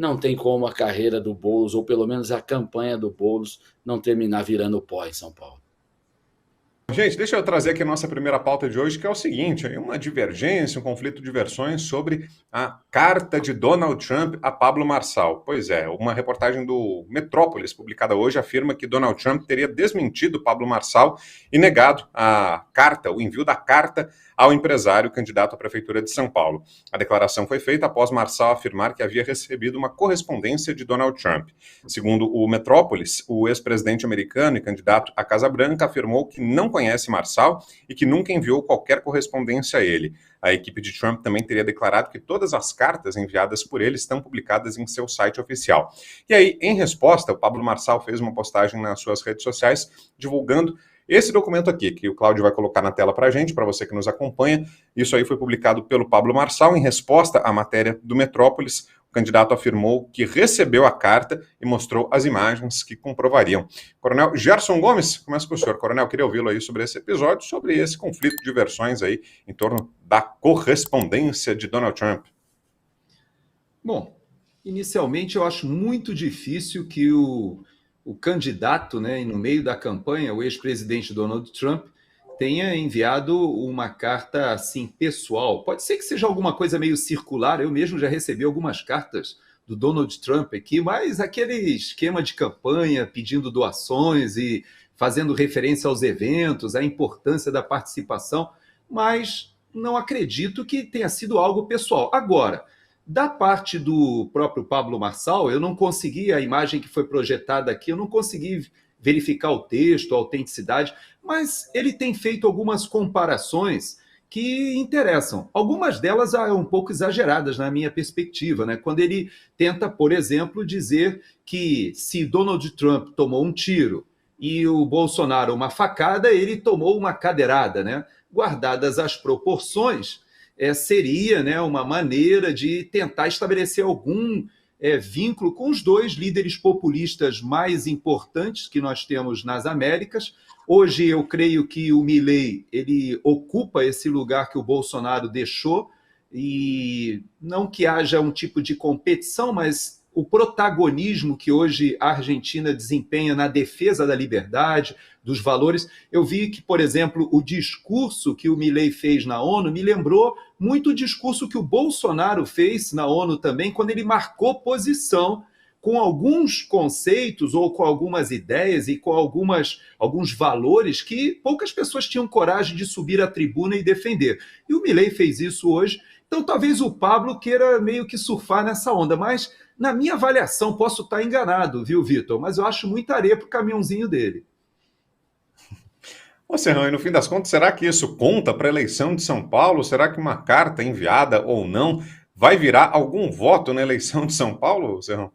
não tem como a carreira do Boulos, ou pelo menos a campanha do Boulos, não terminar virando pó em São Paulo. Gente, deixa eu trazer aqui a nossa primeira pauta de hoje, que é o seguinte: uma divergência, um conflito de versões sobre a carta de Donald Trump a Pablo Marçal. Pois é, uma reportagem do Metrópolis, publicada hoje, afirma que Donald Trump teria desmentido Pablo Marçal e negado a carta, o envio da carta ao empresário candidato à Prefeitura de São Paulo. A declaração foi feita após Marçal afirmar que havia recebido uma correspondência de Donald Trump. Segundo o Metrópolis, o ex-presidente americano e candidato à Casa Branca afirmou que não conhece Marçal e que nunca enviou qualquer correspondência a ele. A equipe de Trump também teria declarado que todas as cartas enviadas por ele estão publicadas em seu site oficial. E aí, em resposta, o Pablo Marçal fez uma postagem nas suas redes sociais divulgando esse documento aqui, que o Cláudio vai colocar na tela para a gente, para você que nos acompanha. Isso aí foi publicado pelo Pablo Marçal em resposta à matéria do Metrópolis. O candidato afirmou que recebeu a carta e mostrou as imagens que comprovariam. Coronel Gerson Gomes, começa com o senhor. Coronel, queria ouvi-lo aí sobre esse episódio, sobre esse conflito de versões aí em torno da correspondência de Donald Trump. Bom, inicialmente eu acho muito difícil que o candidato, né, no meio da campanha, o ex-presidente Donald Trump, tenha enviado uma carta assim pessoal. Pode ser que seja alguma coisa meio circular, eu mesmo já recebi algumas cartas do Donald Trump aqui, mas aquele esquema de campanha pedindo doações e fazendo referência aos eventos, à importância da participação, mas não acredito que tenha sido algo pessoal. Agora, da parte do próprio Pablo Marçal, eu não consegui, a imagem que foi projetada aqui, eu não consegui verificar o texto, a autenticidade, mas ele tem feito algumas comparações que interessam. Algumas delas são um pouco exageradas na minha perspectiva, né? Quando ele tenta, por exemplo, dizer que se Donald Trump tomou um tiro e o Bolsonaro uma facada, ele tomou uma cadeirada, né? Guardadas as proporções, seria, né, uma maneira de tentar estabelecer algum vínculo com os dois líderes populistas mais importantes que nós temos nas Américas. Hoje eu creio que o Milei ele ocupa esse lugar que o Bolsonaro deixou, e não que haja um tipo de competição, mas o protagonismo que hoje a Argentina desempenha na defesa da liberdade, dos valores. Eu vi que, por exemplo, o discurso que o Milei fez na ONU me lembrou muito o discurso que o Bolsonaro fez na ONU também, quando ele marcou posição com alguns conceitos ou com algumas ideias e com alguns valores que poucas pessoas tinham coragem de subir à tribuna e defender. E o Milei fez isso hoje. Então, talvez o Pablo queira meio que surfar nessa onda, mas na minha avaliação, posso estar enganado, viu, Vitor? Mas eu acho muita areia para o caminhãozinho dele. Ô Serrão, e no fim das contas, será que isso conta para a eleição de São Paulo? Será que uma carta enviada ou não vai virar algum voto na eleição de São Paulo, Serrão?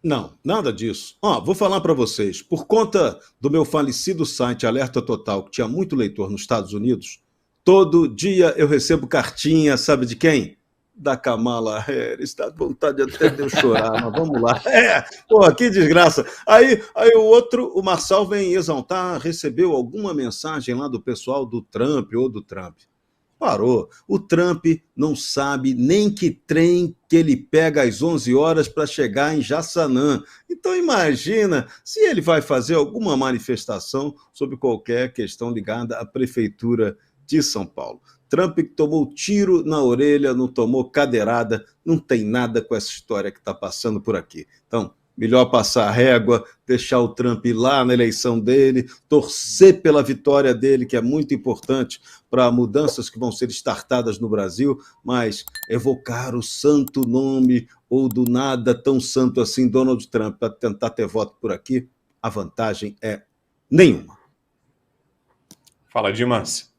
Não, nada disso. Ó, vou falar para vocês. Por conta do meu falecido site Alerta Total, que tinha muito leitor nos Estados Unidos, todo dia eu recebo cartinha, sabe de quem? Da Kamala Harris. Dá vontade até de eu chorar, mas vamos lá. Pô, que desgraça. Aí o outro, o Marçal vem exaltar, recebeu alguma mensagem lá do pessoal do Trump ou do Trump. Parou. O Trump não sabe nem que trem que ele pega às 11 horas para chegar em Jaçanã. Então imagina se ele vai fazer alguma manifestação sobre qualquer questão ligada à Prefeitura de São Paulo. Trump tomou tiro na orelha, não tomou cadeirada, não tem nada com essa história que está passando por aqui. Então, melhor passar a régua, deixar o Trump ir lá na eleição dele, torcer pela vitória dele, que é muito importante para mudanças que vão ser startadas no Brasil, mas evocar o santo nome, ou do nada tão santo assim, Donald Trump, para tentar ter voto por aqui, a vantagem é nenhuma. Fala, Dimas.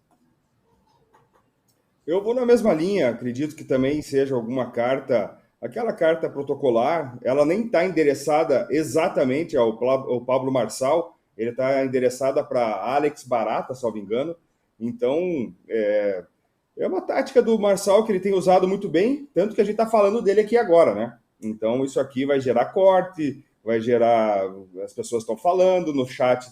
Eu vou na mesma linha, acredito que também seja alguma carta. Aquela carta protocolar, ela nem está endereçada exatamente ao Pablo Marçal, ele está endereçada para Alex Barata, salvo engano. Então, é uma tática do Marçal que ele tem usado muito bem, tanto que a gente está falando dele aqui agora, né? Então, isso aqui vai gerar corte, vai gerar... As pessoas estão falando, no chat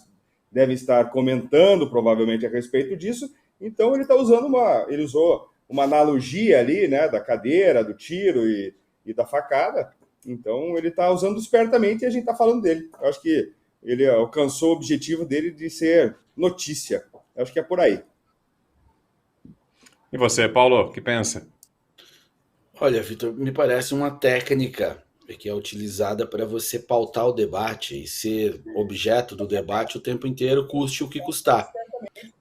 devem estar comentando, provavelmente, a respeito disso. Então, ele está usando ele usou uma analogia ali, né, da cadeira, do tiro e da facada, Então, ele está usando espertamente e a gente está falando dele. Eu acho que ele alcançou o objetivo dele de ser notícia. Eu acho que é por aí. E você, Paulo, o que pensa? Olha, Vitor, me parece uma técnica que é utilizada para você pautar o debate e ser objeto do debate o tempo inteiro, custe o que custar.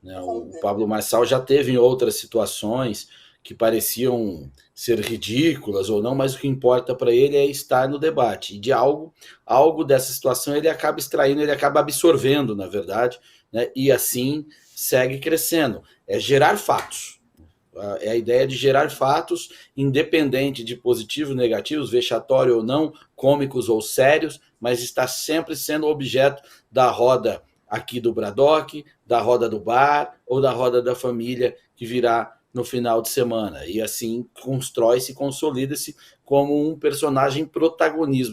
Né? O Pablo Marçal já teve em outras situações que pareciam ser ridículas ou não, mas o que importa para ele é estar no debate. E de algo dessa situação ele acaba extraindo, ele acaba absorvendo, na verdade, né? E assim segue crescendo. É gerar fatos. É a ideia de gerar fatos, independente de positivos, negativos, vexatório ou não, cômicos ou sérios, mas está sempre sendo objeto da roda aqui do Braddock, da roda do bar ou da roda da família que virá no final de semana. E assim constrói-se, consolida-se como um personagem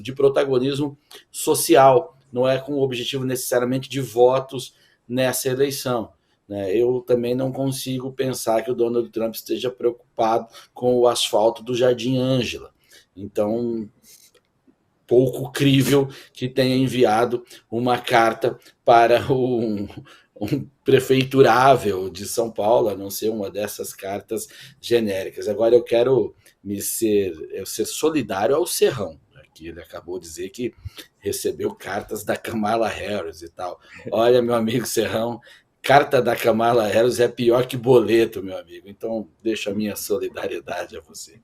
de protagonismo social, não é com o objetivo necessariamente de votos nessa eleição. Eu também não consigo pensar que o Donald Trump esteja preocupado com o asfalto do Jardim Ângela. Então, pouco crível que tenha enviado uma carta para um prefeiturável de São Paulo, a não ser uma dessas cartas genéricas. Agora eu quero ser solidário ao Serrão, que ele acabou de dizer que recebeu cartas da Kamala Harris e tal. Olha, meu amigo Serrão, carta da Kamala Harris é pior que boleto, meu amigo. Então, deixo a minha solidariedade a você.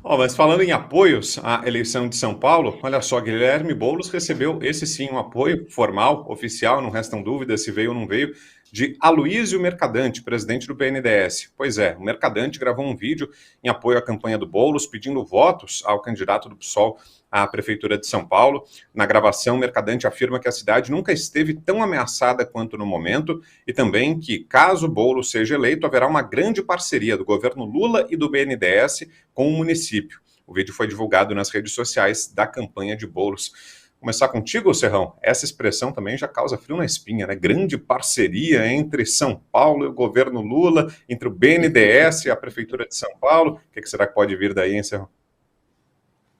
Mas falando em apoios à eleição de São Paulo, olha só, Guilherme Boulos recebeu, esse sim, um apoio formal, oficial, não restam dúvidas se veio ou não veio, de Aloysio Mercadante, presidente do BNDES. Pois é, o Mercadante gravou um vídeo em apoio à campanha do Boulos, pedindo votos ao candidato do PSOL à Prefeitura de São Paulo. Na gravação, Mercadante afirma que a cidade nunca esteve tão ameaçada quanto no momento e também que, caso Boulos seja eleito, haverá uma grande parceria do governo Lula e do BNDES com o município. O vídeo foi divulgado nas redes sociais da campanha de Boulos. Começar contigo, Serrão. Essa expressão também já causa frio na espinha, né? Grande parceria entre São Paulo e o governo Lula, entre o BNDES e a Prefeitura de São Paulo. O que será que pode vir daí, hein, Serrão?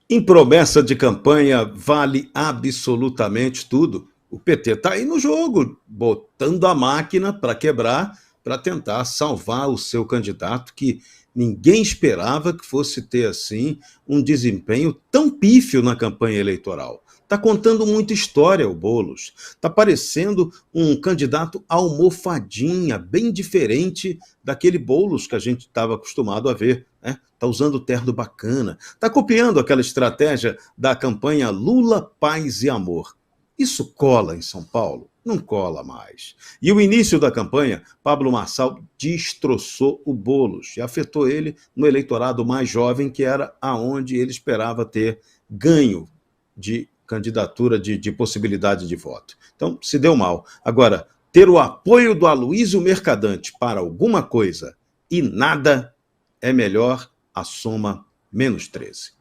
Em promessa de campanha vale absolutamente tudo. O PT está aí no jogo, botando a máquina para quebrar, para tentar salvar o seu candidato, que ninguém esperava que fosse ter assim um desempenho tão pífio na campanha eleitoral. Está contando muita história o Boulos. Está parecendo um candidato almofadinha, bem diferente daquele Boulos que a gente estava acostumado a ver. Está usando terno bacana. Está copiando aquela estratégia da campanha Lula, Paz e Amor. Isso cola em São Paulo? Não cola mais. E o início da campanha, Pablo Marçal destroçou o Boulos e afetou ele no eleitorado mais jovem, que era aonde ele esperava ter ganho de candidatura, de possibilidade de voto. Então, se deu mal. Agora, ter o apoio do Aloysio Mercadante para alguma coisa e nada é melhor a soma menos 13.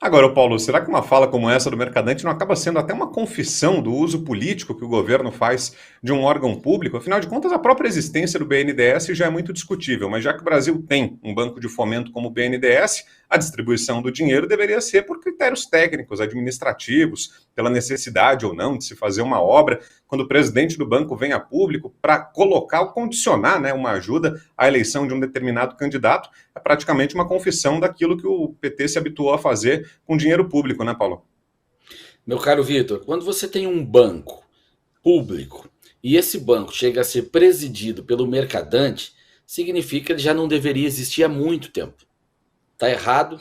Agora, Paulo, será que uma fala como essa do Mercadante não acaba sendo até uma confissão do uso político que o governo faz de um órgão público? Afinal de contas, a própria existência do BNDES já é muito discutível, mas já que o Brasil tem um banco de fomento como o BNDES, a distribuição do dinheiro deveria ser por critérios técnicos, administrativos, pela necessidade ou não de se fazer uma obra. Quando o presidente do banco vem a público para colocar ou condicionar, né, uma ajuda à eleição de um determinado candidato, é praticamente uma confissão daquilo que o PT se habituou a fazer com dinheiro público, né, Paulo? Meu caro Vitor, quando você tem um banco público e esse banco chega a ser presidido pelo Mercadante, significa que ele já não deveria existir há muito tempo. Está errado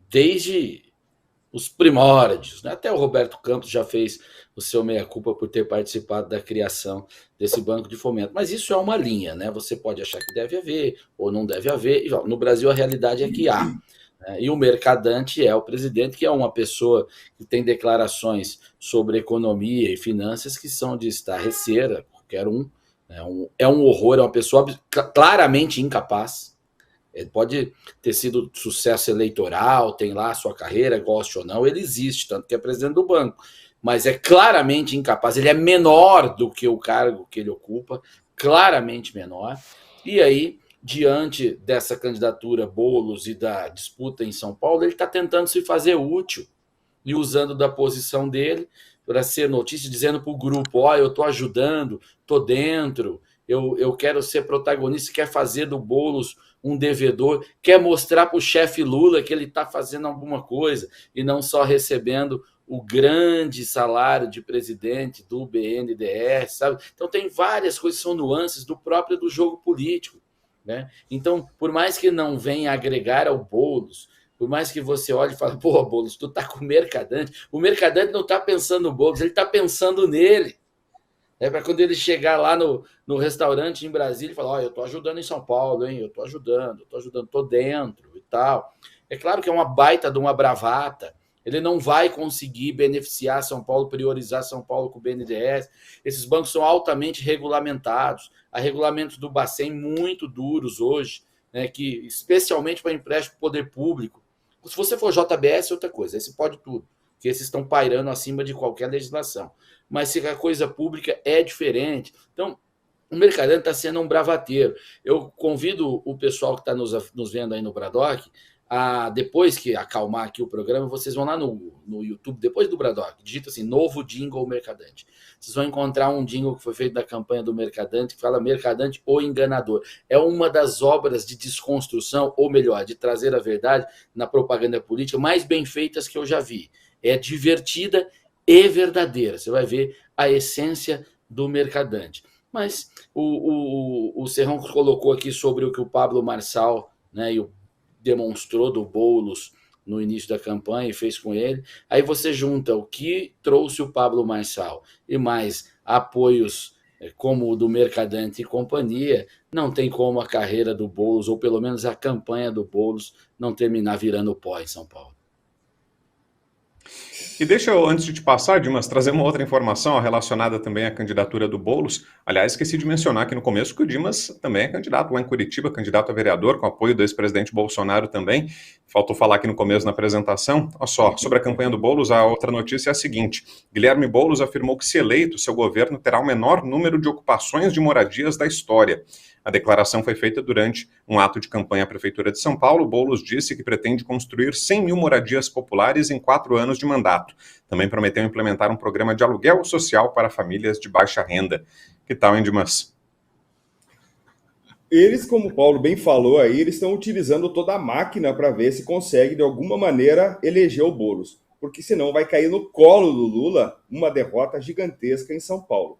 desde os primórdios, né? Até o Roberto Campos já fez o seu meia-culpa por ter participado da criação desse banco de fomento. Mas isso é uma linha, né? Você pode achar que deve haver ou não deve haver. No Brasil, a realidade é que há. Né? E o Mercadante é o presidente, que é uma pessoa que tem declarações sobre economia e finanças que são de estarrecer, qualquer um. É um horror, é uma pessoa claramente incapaz. Ele pode ter sido sucesso eleitoral, tem lá a sua carreira, goste ou não, ele existe, tanto que é presidente do banco. Mas é claramente incapaz, ele é menor do que o cargo que ele ocupa, claramente menor. E aí diante dessa candidatura Boulos e da disputa em São Paulo, ele está tentando se fazer útil e usando da posição dele para ser notícia, dizendo para o grupo, ó, eu estou ajudando, estou dentro, eu quero ser protagonista, quer fazer do Boulos um devedor, quer mostrar para o chefe Lula que ele está fazendo alguma coisa e não só recebendo o grande salário de presidente do BNDES, sabe? Então tem várias coisas, são nuances do próprio do jogo político, né? Então, por mais que não venha agregar ao Boulos, por mais que você olhe e fale, pô, Boulos, tu tá com o Mercadante não tá pensando no Boulos, ele tá pensando nele. É para quando ele chegar lá no restaurante em Brasília e falar, ó, eu tô ajudando em São Paulo, hein? Eu tô ajudando, tô dentro e tal. É claro que é uma baita de uma bravata. Ele não vai conseguir beneficiar São Paulo, priorizar São Paulo com o BNDES. Esses bancos são altamente regulamentados. Há regulamentos do Bacen muito duros hoje, né, que, especialmente para empréstimo poder público. Se você for JBS, é outra coisa. Esse pode tudo, porque esses estão pairando acima de qualquer legislação. Mas se a coisa pública é diferente. Então, o Mercadante está sendo um bravateiro. Eu convido o pessoal que está nos vendo aí no Bradock, depois que acalmar aqui o programa, vocês vão lá no YouTube, depois do Bradock, digita assim, novo jingle Mercadante. Vocês vão encontrar um jingle que foi feito da campanha do Mercadante, que fala Mercadante ou Enganador. É uma das obras de desconstrução, ou melhor, de trazer a verdade na propaganda política mais bem feitas que eu já vi. É divertida e verdadeira. Você vai ver a essência do Mercadante. Mas o Serrão colocou aqui sobre o que o Pablo Marçal, né, demonstrou do Boulos no início da campanha e fez com ele. Aí você junta o que trouxe o Pablo Marçal e mais apoios como o do Mercadante e companhia, não tem como a carreira do Boulos, ou pelo menos a campanha do Boulos, não terminar virando pó em São Paulo. E deixa eu, antes de te passar, Dimas, trazer uma outra informação relacionada também à candidatura do Boulos. Aliás, esqueci de mencionar aqui no começo que o Dimas também é candidato lá em Curitiba, candidato a vereador, com apoio do ex-presidente Bolsonaro também. Faltou falar aqui no começo na apresentação. Olha só, sobre a campanha do Boulos, a outra notícia é a seguinte. Guilherme Boulos afirmou que, se eleito, seu governo terá o menor número de ocupações de moradias da história. A declaração foi feita durante um ato de campanha à Prefeitura de São Paulo. Boulos disse que pretende construir 100 mil moradias populares em 4 anos de mandato. Também prometeu implementar um programa de aluguel social para famílias de baixa renda. Que tal, hein, Dimas? Eles, como o Paulo bem falou aí, eles estão utilizando toda a máquina para ver se consegue, de alguma maneira, eleger o Boulos. Porque senão vai cair no colo do Lula uma derrota gigantesca em São Paulo.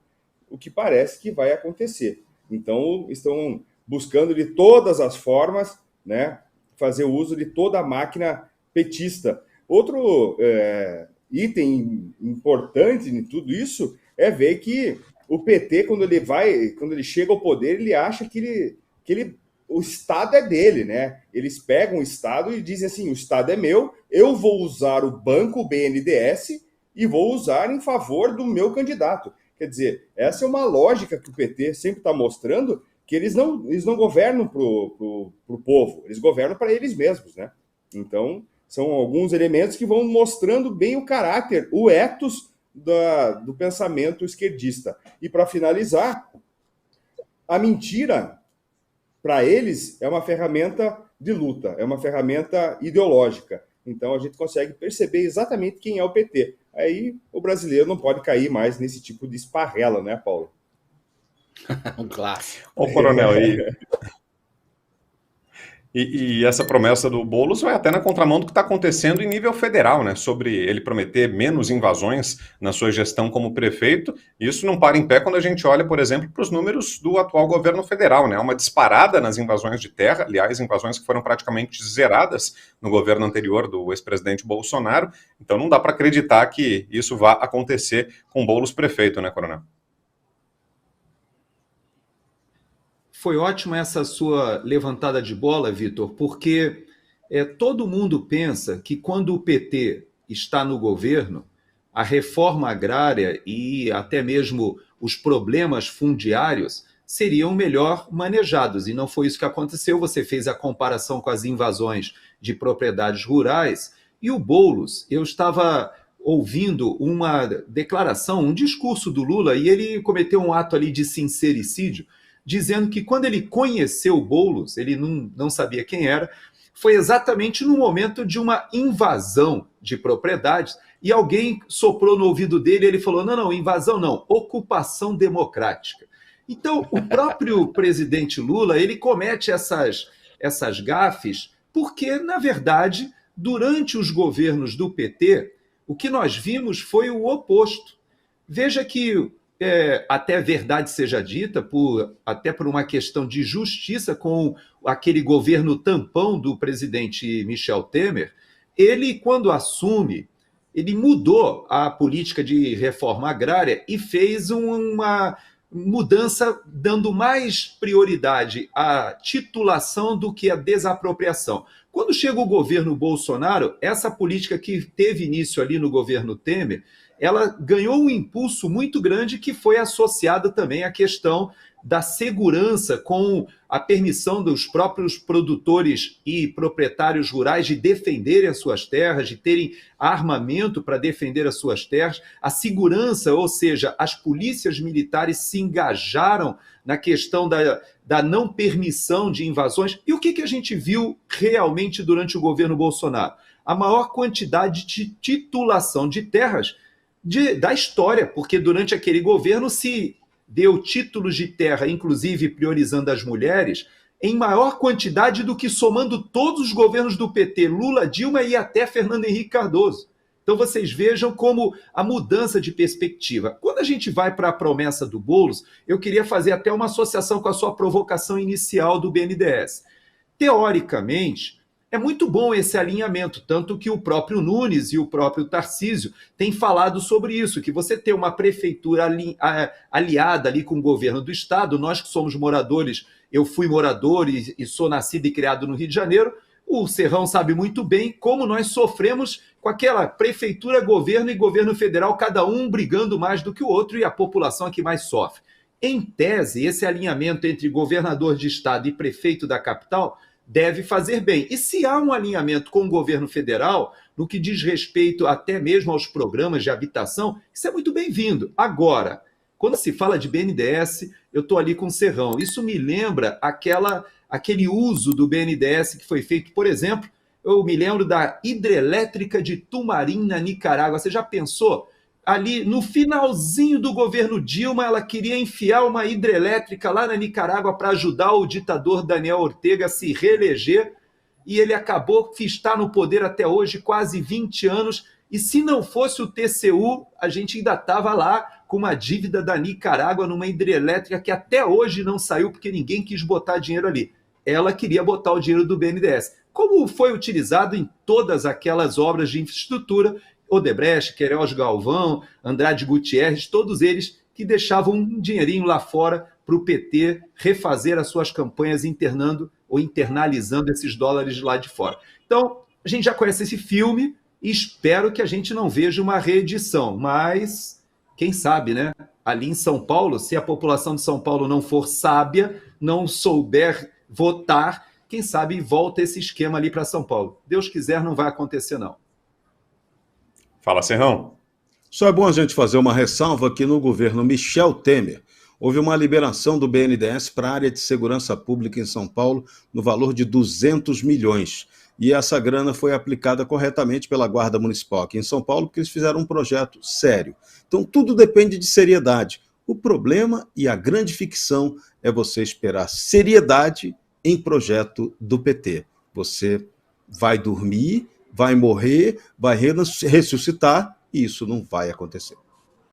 O que parece que vai acontecer. Então, estão buscando de todas as formas, né, fazer uso de toda a máquina petista. Outro item importante em tudo isso é ver que o PT, quando ele chega ao poder, ele acha que o Estado é dele, né? Eles pegam o Estado e dizem assim, o Estado é meu, eu vou usar o banco, o BNDES, e vou usar em favor do meu candidato. Quer dizer, essa é uma lógica que o PT sempre está mostrando, que eles não governam para o povo, eles governam para eles mesmos, né? Então, são alguns elementos que vão mostrando bem o caráter, o ethos do pensamento esquerdista. E para finalizar, a mentira, para eles, é uma ferramenta de luta, é uma ferramenta ideológica. Então, a gente consegue perceber exatamente quem é o PT. Aí o brasileiro não pode cair mais nesse tipo de esparrela, né, Paulo? Um clássico. Ô, Coronel, e essa promessa do Boulos vai até na contramão do que está acontecendo em nível federal, né? Sobre ele prometer menos invasões na sua gestão como prefeito. Isso não para em pé quando a gente olha, por exemplo, para os números do atual governo federal, né? Uma disparada nas invasões de terra, aliás, invasões que foram praticamente zeradas no governo anterior do ex-presidente Bolsonaro. Então não dá para acreditar que isso vá acontecer com o Boulos prefeito, né, Coronel? Foi ótima essa sua levantada de bola, Vitor, porque todo mundo pensa que quando o PT está no governo, a reforma agrária e até mesmo os problemas fundiários seriam melhor manejados. E não foi isso que aconteceu. Você fez a comparação com as invasões de propriedades rurais. E o Boulos, eu estava ouvindo uma declaração, um discurso do Lula, e ele cometeu um ato ali de sincericídio, dizendo que quando ele conheceu o Boulos, ele não sabia quem era, foi exatamente no momento de uma invasão de propriedades, e alguém soprou no ouvido dele e ele falou, não, invasão não, ocupação democrática. Então, o próprio presidente Lula, ele comete essas gafes porque, na verdade, durante os governos do PT, o que nós vimos foi o oposto. Veja que, até verdade seja dita, até por uma questão de justiça com aquele governo tampão do presidente Michel Temer, ele, quando assume, ele mudou a política de reforma agrária e fez uma mudança dando mais prioridade à titulação do que à desapropriação. Quando chega o governo Bolsonaro, essa política que teve início ali no governo Temer, ela ganhou um impulso muito grande que foi associada também à questão da segurança, com a permissão dos próprios produtores e proprietários rurais de defenderem as suas terras, de terem armamento para defender as suas terras, a segurança, ou seja, as polícias militares se engajaram na questão da não permissão de invasões. E o que a gente viu realmente durante o governo Bolsonaro? A maior quantidade de titulação de terras da história, porque durante aquele governo se deu títulos de terra, inclusive priorizando as mulheres, em maior quantidade do que somando todos os governos do PT, Lula, Dilma e até Fernando Henrique Cardoso. Então vocês vejam como a mudança de perspectiva. Quando a gente vai para a promessa do Boulos, eu queria fazer até uma associação com a sua provocação inicial do BNDES. Teoricamente, é muito bom esse alinhamento, tanto que o próprio Nunes e o próprio Tarcísio têm falado sobre isso, que você ter uma prefeitura aliada ali com o governo do estado, nós que somos moradores, eu fui morador e sou nascido e criado no Rio de Janeiro, o Serrão sabe muito bem como nós sofremos com aquela prefeitura, governo e governo federal, cada um brigando mais do que o outro e a população é que mais sofre. Em tese, esse alinhamento entre governador de estado e prefeito da capital deve fazer bem. E se há um alinhamento com o governo federal, no que diz respeito até mesmo aos programas de habitação, isso é muito bem-vindo. Agora, quando se fala de BNDES, eu estou ali com o Serrão. Isso me lembra aquele uso do BNDES que foi feito, por exemplo, eu me lembro da hidrelétrica de Tumarim, na Nicarágua. Você já pensou? Ali, no finalzinho do governo Dilma, ela queria enfiar uma hidrelétrica lá na Nicarágua para ajudar o ditador Daniel Ortega a se reeleger, e ele acabou que está no poder até hoje, quase 20 anos, e se não fosse o TCU, a gente ainda estava lá com uma dívida da Nicarágua numa hidrelétrica que até hoje não saiu, porque ninguém quis botar dinheiro ali. Ela queria botar o dinheiro do BNDES. Como foi utilizado em todas aquelas obras de infraestrutura, Odebrecht, Queiroz Galvão, Andrade Gutierrez, todos eles que deixavam um dinheirinho lá fora para o PT refazer as suas campanhas internando ou internalizando esses dólares de lá de fora. Então, a gente já conhece esse filme e espero que a gente não veja uma reedição, mas quem sabe, né? Ali em São Paulo, se a população de São Paulo não for sábia, não souber votar, quem sabe volta esse esquema ali para São Paulo. Deus quiser, não vai acontecer, não. Fala, Serrão. Só é bom a gente fazer uma ressalva que no governo Michel Temer houve uma liberação do BNDES para a área de segurança pública em São Paulo no valor de 200 milhões. E essa grana foi aplicada corretamente pela Guarda Municipal aqui em São Paulo, porque eles fizeram um projeto sério. Então tudo depende de seriedade. O problema e a grande ficção é você esperar seriedade em projeto do PT. Você vai dormir, vai morrer, vai ressuscitar, e isso não vai acontecer.